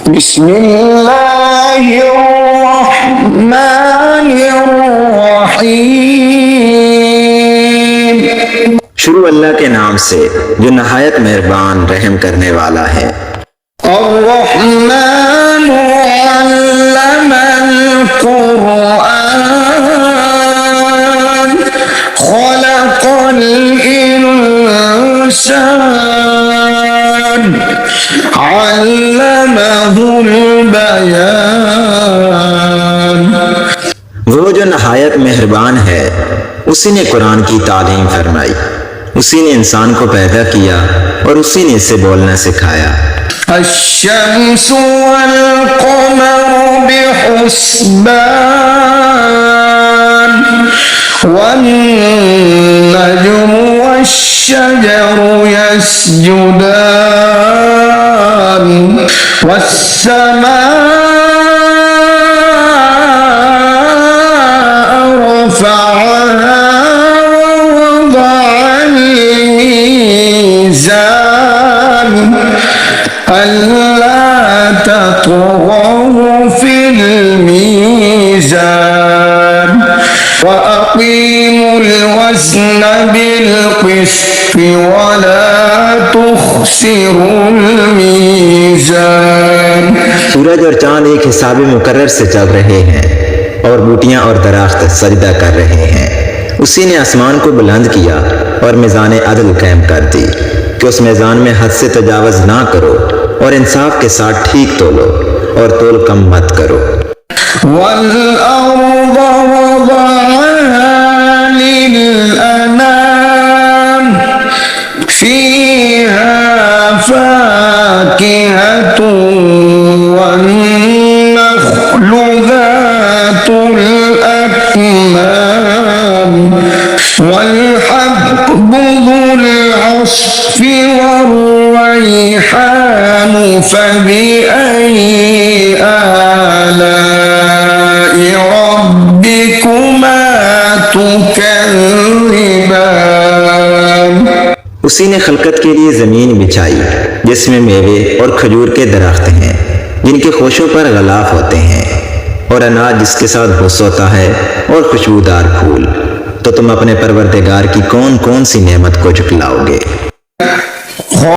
बिस्मिल्लाहिर्रहमानिर्रहीम। शुरू अल्लाह के नाम से जो नहायत मेहरबान रहम करने वाला है। अर्रहमानु अल्लमल कुरआन खलक़ल इंसान अल्लमहुल बयान। वो जो नहायत मेहरबान है, उसी ने कुरान की तालीम फरमाई, उसी ने इंसान को पैदा किया और उसी ने इसे बोलना सिखाया। अश्शम्सु वल क़मरु बिहुस्बान वन्नजुमु वश्शजरु यस्जुदान वस्समाअ रफ़अहा ववضعल मीज़ान अल्ला तत्गौ फिल मीज़ान वअक़ीमुल वज़्न बिल क़िस्ति वला तुख़्सिरुल मीज़ान। सूरज और चांद एक हिसाब मुकर्रर से चल रहे हैं और बूटियां और दरख्त सजदा कर रहे हैं। उसी ने आसमान को बुलंद किया और मीज़ान अदल कायम कर दी कि उस मीज़ान में हद से तजावज़ ना करो और इंसाफ के साथ ठीक तोलो और तोल कम मत करो। वल अर्द वदअहा लिल अनाम फीहा फाकिहतुन वन नख्लु ज़ातुल अक्माम वल हब्बु ज़ुल अस्फ़ि वर्रैहान फबिअय्यि आलाइ रब्बिकुमा तुकज़्ज़िबान। उसी ने खलकत के लिए जमीन बिछाई जिसमें मेवे और खजूर के दरख्त हैं जिनके खोशों पर गलाफ होते हैं, और अनाज जिसके साथ भुस होता है और खुशबूदार फूल। तो तुम अपने परवरदिगार की कौन कौन सी नेमत को झुकलाओगे?